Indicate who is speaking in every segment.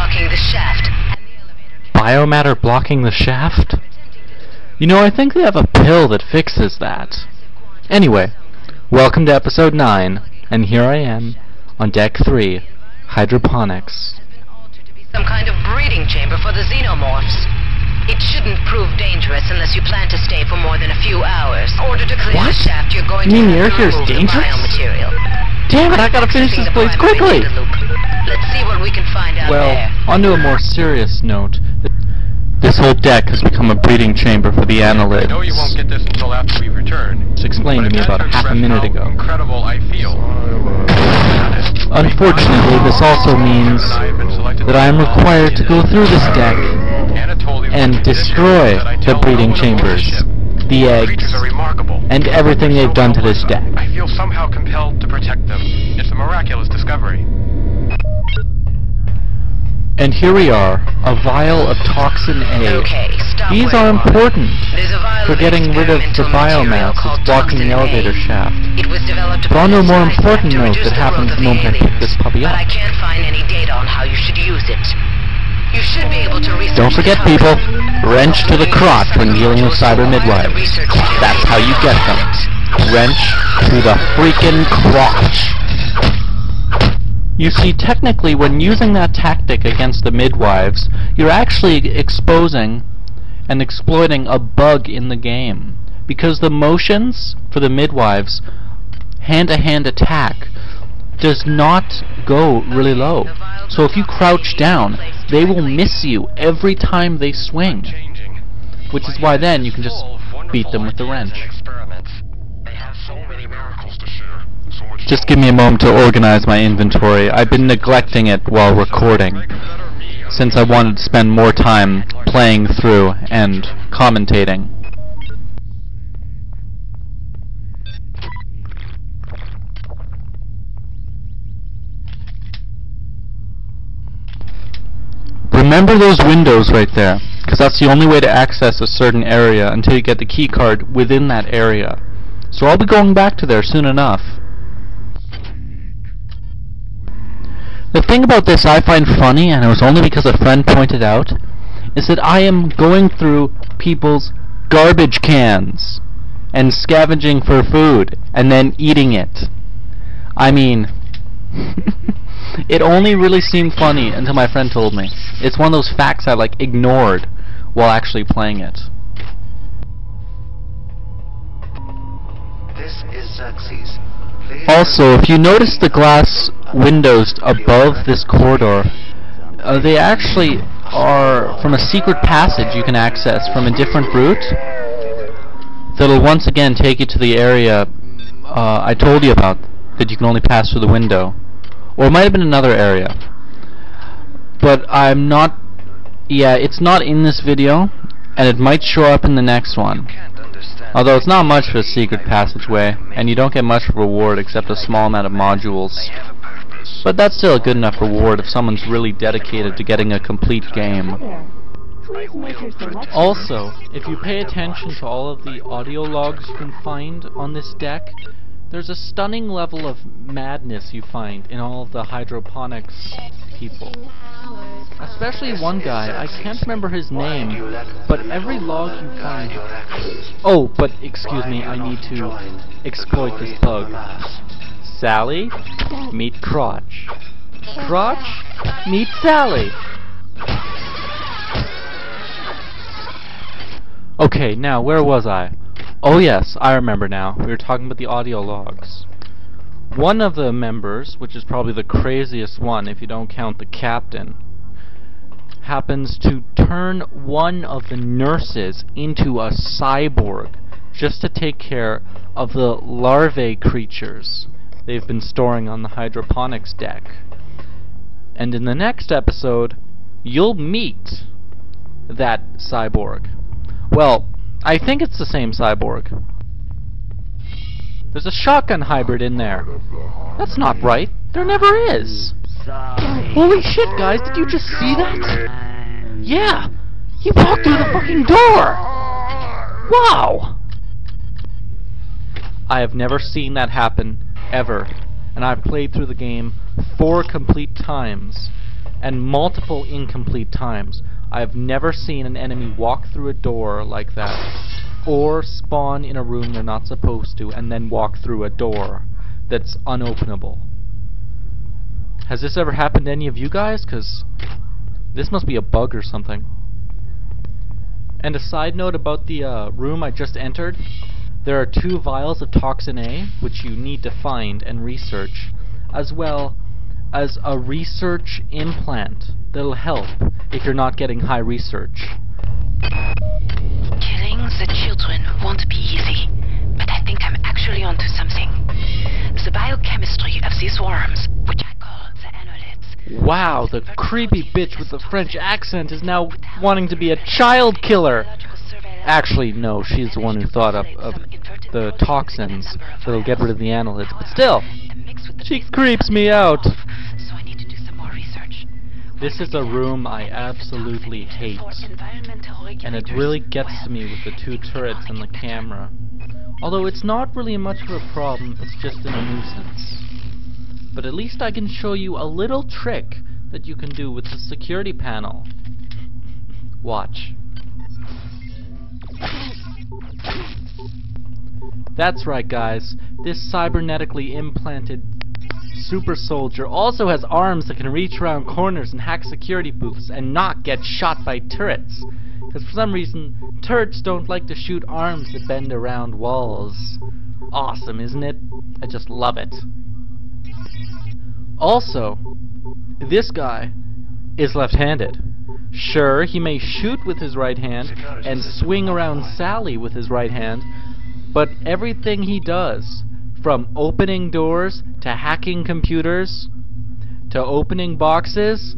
Speaker 1: blocking the shaft.
Speaker 2: Biomatter blocking the shaft? You know, I think they have a pill that fixes that. Anyway, welcome to episode 9, and here I am, on deck 3, hydroponics.
Speaker 1: Some kind of breeding chamber for the xenomorphs. It shouldn't prove dangerous unless you plan to stay for more than a few hours. In order to clear the shaft, you're going to have to remove the biomaterial.
Speaker 2: Damn it, I gotta finish this place quickly!
Speaker 1: Let's see what we can find out there.
Speaker 2: Well, onto a more serious note. This whole deck has become a breeding chamber for the annelids.
Speaker 3: I know you won't get this until after we return.
Speaker 2: It's explained to me about half a minute ago.
Speaker 3: Incredible I feel.
Speaker 2: Unfortunately, this also means that I am required to go through this deck and destroy the breeding chambers, the eggs, and everything they've done to this deck.
Speaker 3: I feel somehow compelled to protect them. It's a miraculous discovery.
Speaker 2: And here we are, a vial of toxin A. These are important for getting rid of the biomass that's blocking the elevator shaft. But on a more important note that happens the moment I pick this puppy up.
Speaker 1: But I can't find any data on how you should use it. You should be able to research.
Speaker 2: Don't forget, people, wrench to the crotch when dealing with cyber midwives. That's how you get them. Wrench to the freaking crotch. You see, technically, when using that tactic against the midwives, you're actually exposing and exploiting a bug in the game. Because the motions for the midwives, hand-to-hand attack, does not go really low. So if you crouch down, they will miss you every time they swing. Which is why then you can just beat them with the wrench. Just give me a moment to organize my inventory. I've been neglecting it while recording, since I wanted to spend more time playing through and commentating. Remember those windows right there, because that's the only way to access a certain area until you get the key card within that area. So I'll be going back to there soon enough. The thing about this I find funny, and it was only because a friend pointed out, is that I am going through people's garbage cans and scavenging for food and then eating it. I mean, it only really seemed funny until my friend told me. It's one of those facts I ignored while actually playing it.
Speaker 4: This is Xerxes.
Speaker 2: Also, if you notice the glass windows above this corridor, they actually are from a secret passage you can access from a different route that'll once again take you to the area I told you about, that you can only pass through the window. Or it might have been another area. But I'm not... Yeah, it's not in this video, and it might show up in the next one. Although it's not much for a secret passageway, and you don't get much reward except a small amount of modules. But that's still a good enough reward if someone's really dedicated to getting a complete game. Also, if you pay attention to all of the audio logs you can find on this deck, there's a stunning level of madness you find in all of the hydroponics people. Especially one guy, I can't remember his name, but every log you find... Oh, but excuse me, I need to exploit this bug. Sally, meet Crotch. Crotch, meet Sally. Okay, now, where was I? Oh yes, I remember now. We were talking about the audio logs. One of the members, which is probably the craziest one if you don't count the captain, happens to turn one of the nurses into a cyborg just to take care of the larvae creatures they've been storing on the hydroponics deck. And in the next episode, you'll meet that cyborg. Well, I think it's the same cyborg. There's a shotgun hybrid in there. That's not right. There never is. Holy shit, guys, did you just see that? Yeah! He walked through the fucking door! Wow! I have never seen that happen, ever. And I've played through the game 4 complete times. and multiple incomplete times. I've never seen an enemy walk through a door like that, or spawn in a room they're not supposed to, and then walk through a door that's unopenable. Has this ever happened to any of you guys? 'Cause this must be a bug or something. And a side note about the room I just entered, there are 2 vials of Toxin A, which you need to find and research, as well as a research implant that'll help if you're not getting high research.
Speaker 1: Killing the children won't be easy, but I think I'm actually onto something. The biochemistry of these worms, which I call the annelids.
Speaker 2: Wow, the creepy bitch with the French accent is now wanting to be a child killer. Actually, no, she's the one who thought up of the toxins that'll get rid of the annelids, but still, she creeps me out.
Speaker 1: So I need to do some more research.
Speaker 2: This is a room I absolutely hate, and it really gets to me with the 2 turrets and the camera. Although it's not really much of a problem, it's just a nuisance. But at least I can show you a little trick that you can do with the security panel. Watch. That's right, guys. This cybernetically implanted super soldier also has arms that can reach around corners and hack security booths and not get shot by turrets. Because for some reason, turrets don't like to shoot arms that bend around walls. Awesome, isn't it? I just love it. Also, this guy is left-handed. Sure, he may shoot with his right hand and swing around Sally with his right hand, but everything he does, from opening doors to hacking computers to opening boxes,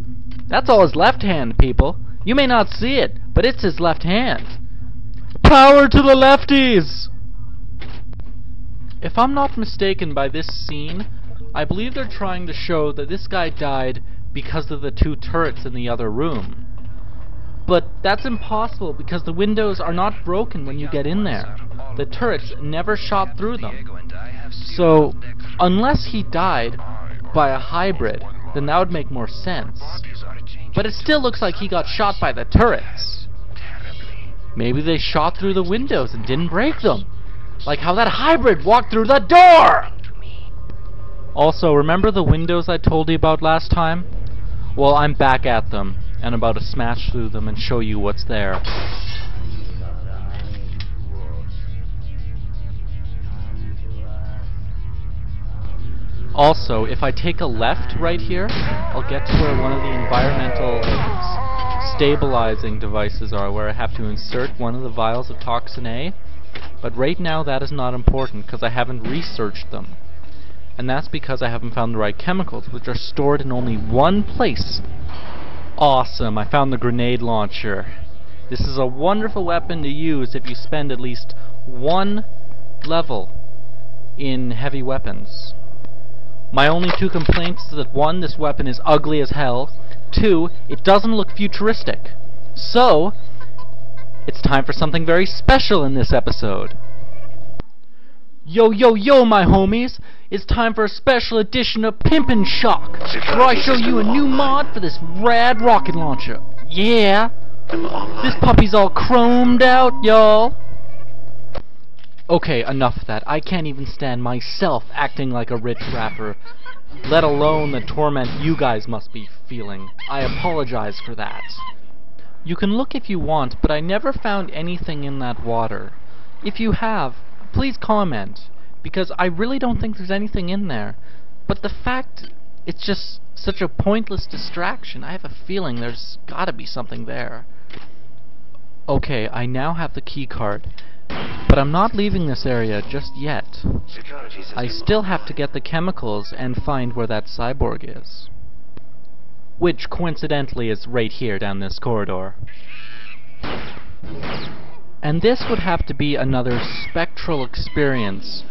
Speaker 2: that's all his left hand, people. You may not see it, but it's his left hand. Power to the lefties! If I'm not mistaken by this scene, I believe they're trying to show that this guy died because of the 2 turrets in the other room. But that's impossible because the windows are not broken when you get in there. The turrets never shot through them. So, unless he died by a hybrid, then that would make more sense. But it still looks like he got shot by the turrets. Maybe they shot through the windows and didn't break them. Like how that hybrid walked through the door! Also, remember the windows I told you about last time? Well, I'm back at them, and about to smash through them and show you what's there. Also, if I take a left right here, I'll get to where one of the environmental stabilizing devices are, where I have to insert one of the vials of Toxin A. But right now that is not important, because I haven't researched them. And that's because I haven't found the right chemicals, which are stored in only one place. Awesome, I found the grenade launcher. This is a wonderful weapon to use if you spend at least 1 level in heavy weapons. My only 2 complaints is that 1, this weapon is ugly as hell. 2, it doesn't look futuristic. So, it's time for something very special in this episode. Yo, yo, yo, my homies! It's time for a special edition of Pimpin' Shock, where I show you a new mod for this rad rocket launcher. Yeah! This puppy's all chromed out, y'all! Okay, enough of that. I can't even stand myself acting like a rich rapper, let alone the torment you guys must be feeling. I apologize for that. You can look if you want, but I never found anything in that water. If you have, please comment, because I really don't think there's anything in there. But the fact it's just such a pointless distraction, I have a feeling there's gotta be something there. Okay, I now have the key card, but I'm not leaving this area just yet. I still have to get the chemicals and find where that cyborg is. Which, coincidentally, is right here down this corridor. And this would have to be another spectral experience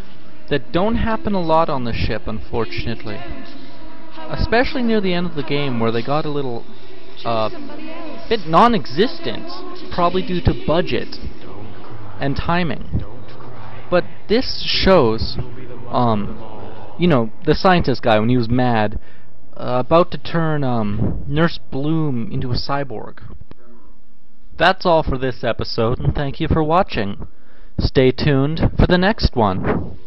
Speaker 2: that don't happen a lot on the ship, unfortunately. Especially near the end of the game, where they got a little, bit non-existent, probably due to budget and timing. But this shows, you know, the scientist guy, when he was mad, about to turn Nurse Bloom into a cyborg. That's all for this episode, and thank you for watching. Stay tuned for the next one.